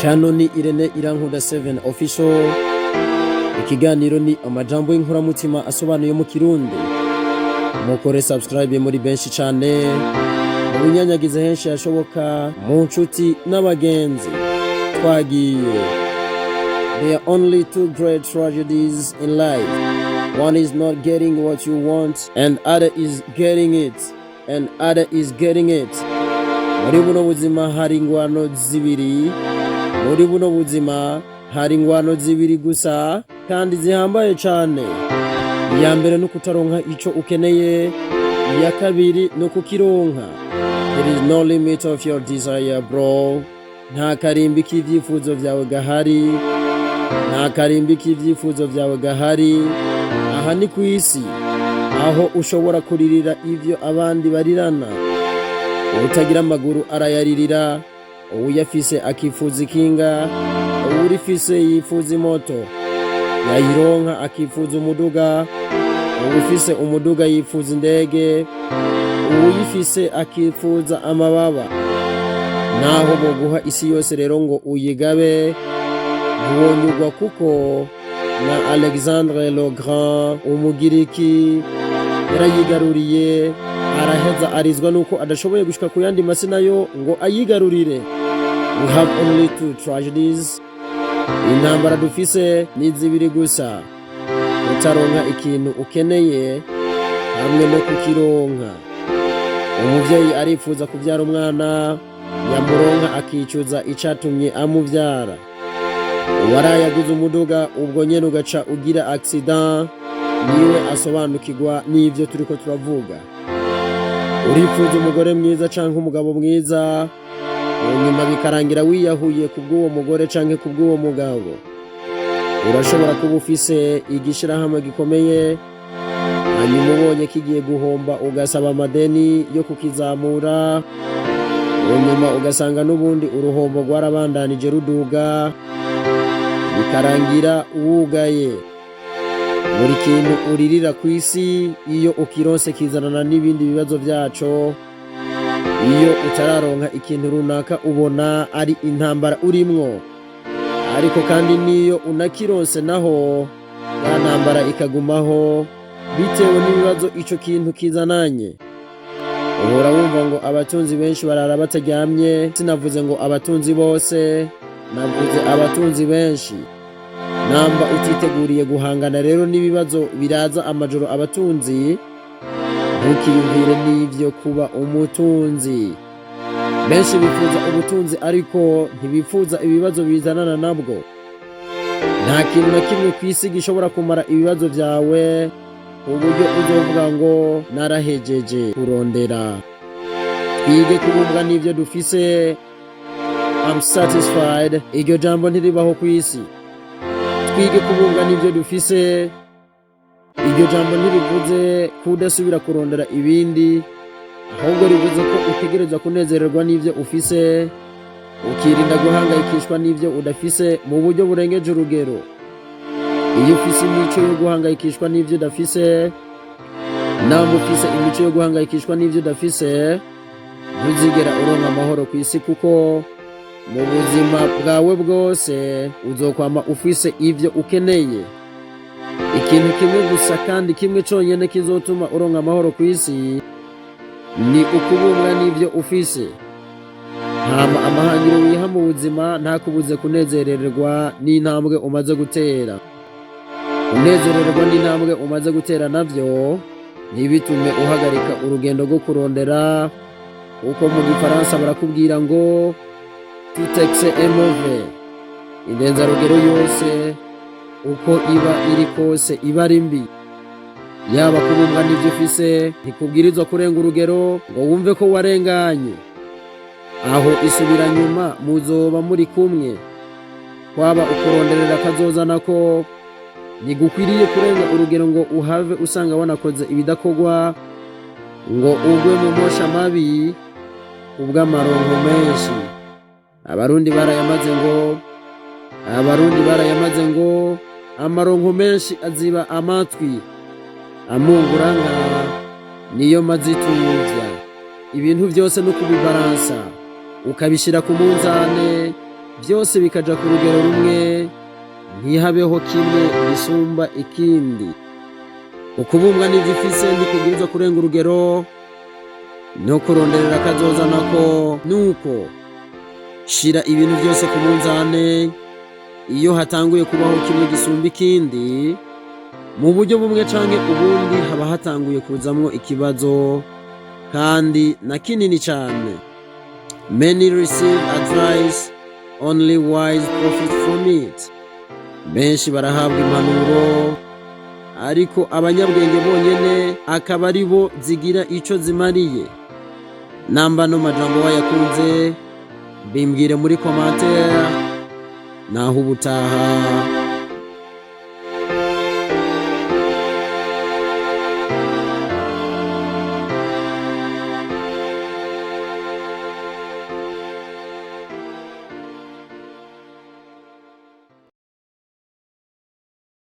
Chano ni Irankunda7 official. Ikiganiro ni amajambo y'inkoramutima asobanuye mu Kirundi. Mukore subscribe muri benshi cyane. Ubunyanyagize henshi yashoboka mu nshuti n'abagenzi. Twagiye. There are only two great tragedies in life. One is not getting what you want, and other is getting it. Muri buno buzima hari ingwano zibiri. Muri buno buzima hari ingwano zibiri gusa kandi zihambaye cyane. Iya mbere no kutaronka ico ukeneye, iya kabiri no kukironka. There is no limit of your desire, bro. Nta karimbi k'ivyifuzo vyawe gahari. Aha ni ku isi, aho ushobora kuririra ivyo abandi barirana. Utagira amaguru arayaririra, uyafise akifuza ikinga, urifise yifuza imoto. Yayironka akifuza umuduga, ufise umuduga yifuza indege, uyifise akifuza amababa. Naho boguha isi yose rero ngo uyigabe, ntiwonyugwa kuko na Alexandre le Grand umugiriki yarayigaruriye, araheza arizwa nuko adashoboye gushika ku yandi masina yo ngo ayigarurire. We have only two tragedies. Intambara dufise ni zibiri gusa: utaronka ikintu ukeneye hamwe no kukironka. Umuvyeyi arifuza kuvyara umwana, yamuronka akicuza icatumye amuvyara. Warayaguze umuduga, ubwo nyene ugaca ugira accident, niwe asobanukirwa n'ivyo turiko turavuga. Urifuza umugore mwiza canke umugabo mwiza, nyuma bikarangira wiyahuye kubw'uwo mugore canke kubw'uwo mugabo. Urashobora kuba ufise igishirahamwe gikomeye, hanyuma ubonye kigiye guhomba ugasaba amadeni yo kukizamura, nyuma ugasanga n'ubundi uruhombo rwarabandanije ruduga, bikarangira uwugaye. Buri kintu uririra ku isi, iyo ukironse kizanana n'ibindi bibazo vyaco. Iyo utararonka ikintu runaka ubona ari intambara urimwo, ariko kandi niyo unakironse naho ya ntambara ikagumaho bitewe n'ibibazo ico kintu kizananye. Uhora wumva ngo abatunzi benshi barara bataryamye. Sinavuze ngo abatunzi bose, navuze abatunzi benshi. Namba utiteguriye guhangana rero n'ibibazo biraza amajoro abatunzi, ntukiyumvire n'ivyo kuba umutunzi. Benshi bifuza ubutunzi ariko ntibifuza ibibazo bizanana nabwo. Nta kintu na kimwe kw'isi gishobora kumara ibibazo vyawe uburyo uzovuga ngo narahejeje kurondera. Twige kubumbwa n'ivyo dufise. I'm satisfied. Iryo jambo ntiribaho kw'isi. Twige kubumbwa n'ivyo dufise. Iryo jambo ntirivuze kudasubira kurondera ibindi, ahubwo rivuze ko utegerezwa kunezererwa n'ivyo ufise, ukirinda guhangayikishwa n'ivyo udafise mu buryo burengeje urugero. Iyo ufise imico yo guhangayikishwa n'ivyo udafise, nawe ufise imico yo guhangayikishwa n'ivyo udafise, ntuzigera uronka amahoro ku isi, kuko mu buzima bwawe bwose uzokwama ufise ivyo ukeneye. Ikintu kimwe gusa kandi kimwe conyene kizotuma uronka amahoro ku isi ni ukubumbwa n'ivyo ufise. Hama amahangiro wiha mu buzima ntakubuze kunezererwa n'intambwe umaze gutera. Unezererwa n'intambwe umaze gutera navyo ntibitume uhagarika urugendo rwo kurondera, uko mu Gifaransa barakubwira ngo tout excès est mauvais. Indenzarugero yose uko iba iri kose iba ari mbi. Yaba kubumbwa n'ivyo ufise, ntikubwirizwa kurenga urugero ngo wumve ko warenganye. Aho isubira nyuma muzoba muri kumwe. Kwaba ukuronderera kazoza nako ntigukwiriye kurenga urugero ngo uhave usanga wanakoze ibidakorwa, ngo ugwe mu mosha mabi ubw'amaronko menshi. Abarundi barayamaze ngo amaronko menshi aziba amatwi, amunguranga niyo mazituvya. Ibintu byose no kubibaransa, ukabishira ku munzane, byose bikaja ku rugero rumwe, ntihabeho kimwe gisumba ikindi. Ukubumbwa n'ivyo ifise ntikubwirizwa kurenga urugero, no kuronderera kazoza nako nuko. Shira ibintu byose ku munzane, iyo hatanguye kubaho kimwe gisumba ikindi, mu buryo bumwe canke ubundi haba hatanguye kuzamwo ikibazo, kandi na kinini cane. Many receive advice, only wise profit from it. Benshi barahabwa impanuro, ariko abanyabwenge bonyene akaba ari bo zigira ico zimariye. Namba no majambo wayakunze, bimbwire muri commentaire. Naho ubutaha.